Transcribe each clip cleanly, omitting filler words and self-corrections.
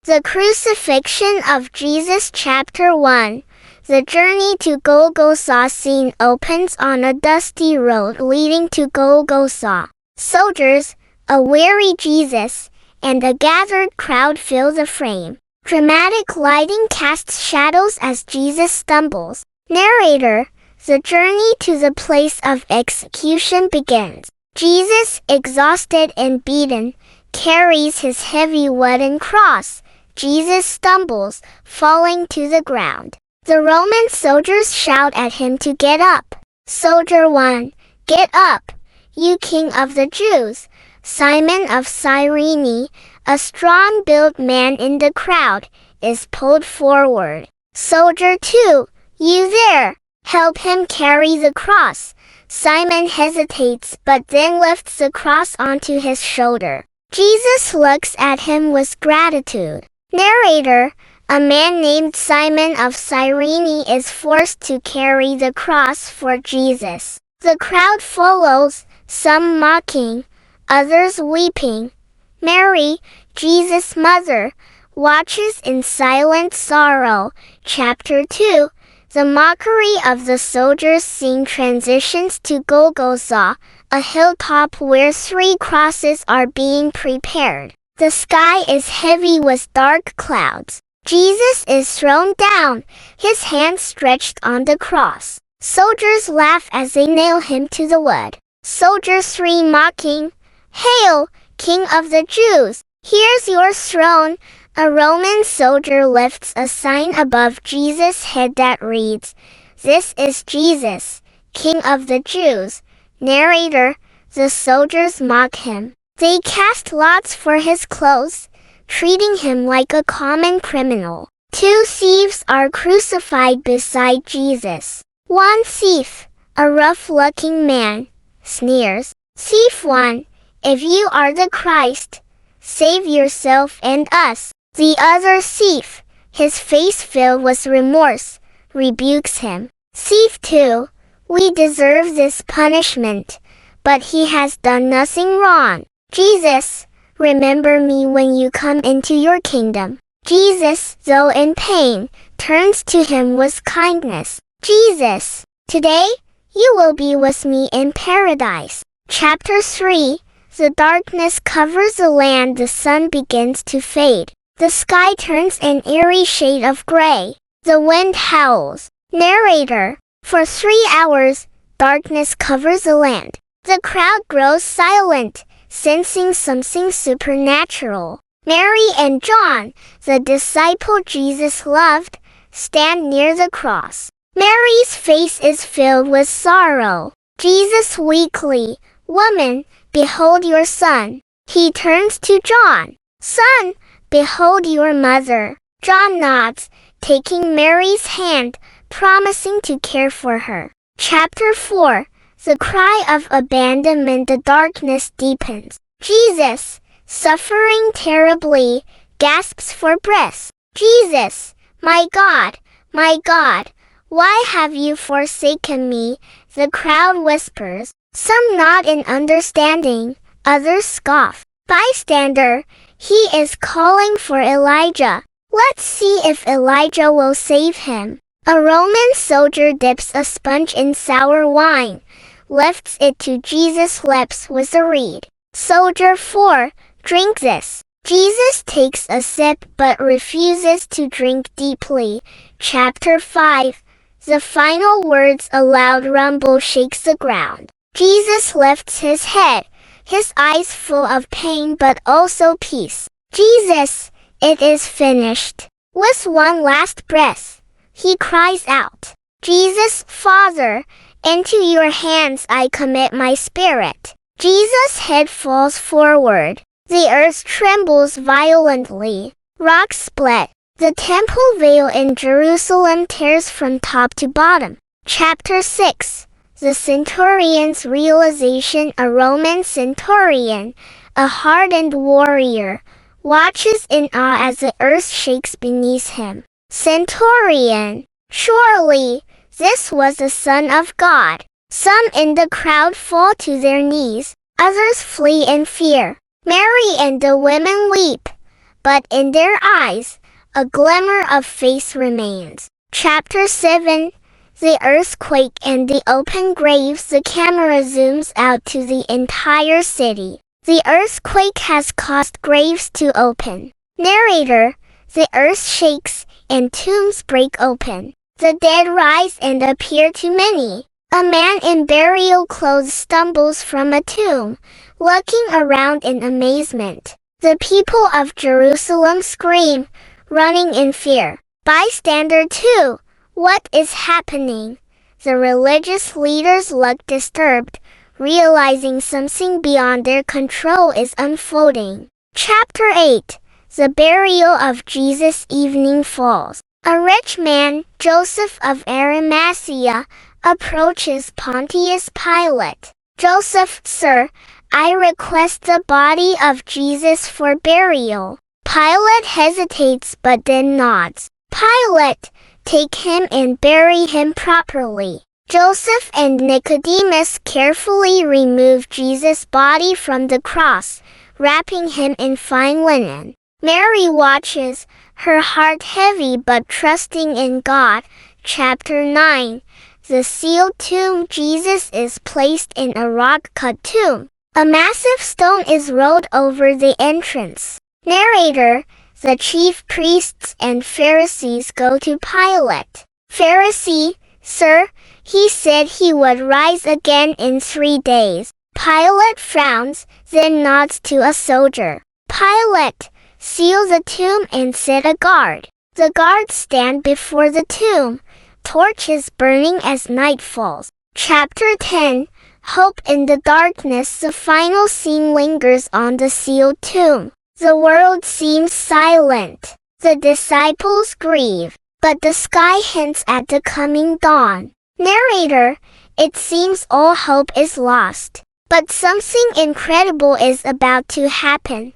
The Crucifixion of Jesus Chapter 1. The journey to Golgotha scene opens on a dusty road leading to Golgotha. Soldiers, a weary Jesus, and a gathered crowd fill the frame. Dramatic lighting casts shadows as Jesus stumbles. Narrator, the journey to the place of execution begins. Jesus, exhausted and beaten, carries his heavy wooden cross. Jesus stumbles, falling to the ground. The Roman soldiers shout at him to get up. Soldier 1, get up, you king of the Jews. Simon of Cyrene, a strong-built man in the crowd, is pulled forward. Soldier 2, you there, help him carry the cross. Simon hesitates but then lifts the cross onto his shoulder. Jesus looks at him with gratitude. Narrator, a man named Simon of Cyrene is forced to carry the cross for Jesus. The crowd follows, some mocking, others weeping. Mary, Jesus' mother, watches in silent sorrow. Chapter 2. The mockery of the soldiers scene transitions to Golgotha, a hilltop where 3 crosses are being prepared. The sky is heavy with dark clouds. Jesus is thrown down, his hands stretched on the cross. Soldiers laugh as they nail him to the wood. Soldier 3 mocking, Hail, King of the Jews! Here's your throne. A Roman soldier lifts a sign above Jesus' head that reads, This is Jesus, King of the Jews. Narrator, the soldiers mock him. They cast lots for his clothes, treating him like a common criminal. 2 thieves are crucified beside Jesus. 1 thief, a rough-looking man, sneers, Thief 1, if you are the Christ, save yourself and us. The other thief, his face filled with remorse, rebukes him. Thief 2, we deserve this punishment, but he has done nothing wrong. Jesus, remember me when you come into your kingdom. Jesus, though in pain, turns to him with kindness. Jesus, today, you will be with me in paradise. Chapter 3. The darkness covers the land. The sun begins to fade. The sky turns an eerie shade of gray. The wind howls. Narrator, for 3 hours, darkness covers the land. The crowd grows silent, sensing something supernatural. Mary and John, the disciple Jesus loved, stand near the cross. Mary's face is filled with sorrow. Jesus weakly, Woman, behold your son. He turns to John. Son, behold your mother. John nods, taking Mary's hand, promising to care for her. Chapter 4. The cry of abandonment. The darkness deepens. Jesus, suffering terribly, gasps for breath. Jesus, my God, why have you forsaken me? The crowd whispers. Some nod in understanding, others scoff. Bystander, he is calling for Elijah. Let's see if Elijah will save him. A Roman soldier dips a sponge in sour wine, lifts it to Jesus' lips with a reed. Soldier 4, drink this. Jesus takes a sip but refuses to drink deeply. Chapter 5. The final words. A loud rumble shakes the ground. Jesus lifts his head, his eyes full of pain but also peace. Jesus, it is finished. With one last breath, he cries out, Jesus, Father, into your hands I commit my spirit. Jesus' head falls forward. The earth trembles violently. Rocks split. The temple veil in Jerusalem tears from top to bottom. Chapter 6. The centurion's realization. A Roman centurion, a hardened warrior, watches in awe as the earth shakes beneath him. Centurion, surely, this was the Son of God. Some in the crowd fall to their knees, others flee in fear. Mary and the women weep. but in their eyes, a glimmer of faith remains. Chapter 7. The earthquake and the open graves. The camera zooms out to the entire city. The earthquake has caused graves to open. Narrator. The earth shakes, and tombs break open. The dead rise and appear to many. A man in burial clothes stumbles from a tomb, looking around in amazement. The people of Jerusalem scream, running in fear. Bystander 2. What is happening? The religious leaders look disturbed, realizing something beyond their control is unfolding. Chapter 8. The burial of Jesus. Evening falls. A rich man, Joseph of Arimathea, approaches Pontius Pilate. Joseph, sir, I request the body of Jesus for burial. Pilate hesitates but then nods. Pilate, take him and bury him properly. Joseph and Nicodemus carefully remove Jesus' body from the cross, wrapping him in fine linen. Mary watches, her heart heavy but trusting in God. Chapter 9. The sealed tomb. Jesus is placed in a rock-cut tomb. A massive stone is rolled over the entrance. Narrator. The chief priests and Pharisees go to Pilate. Pharisee, sir, he said he would rise again in 3 days. Pilate frowns, then nods to a soldier. Pilate, seal the tomb and set a guard. The guards stand before the tomb, torches burning as night falls. Chapter 10. Hope in the darkness. The final scene lingers on the sealed tomb. The world seems silent. The disciples grieve, but the sky hints at the coming dawn. Narrator. It seems all hope is lost, but something incredible is about to happen.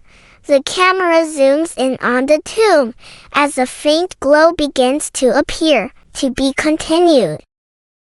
The camera zooms in on the tomb as a faint glow begins to appear. To be continued.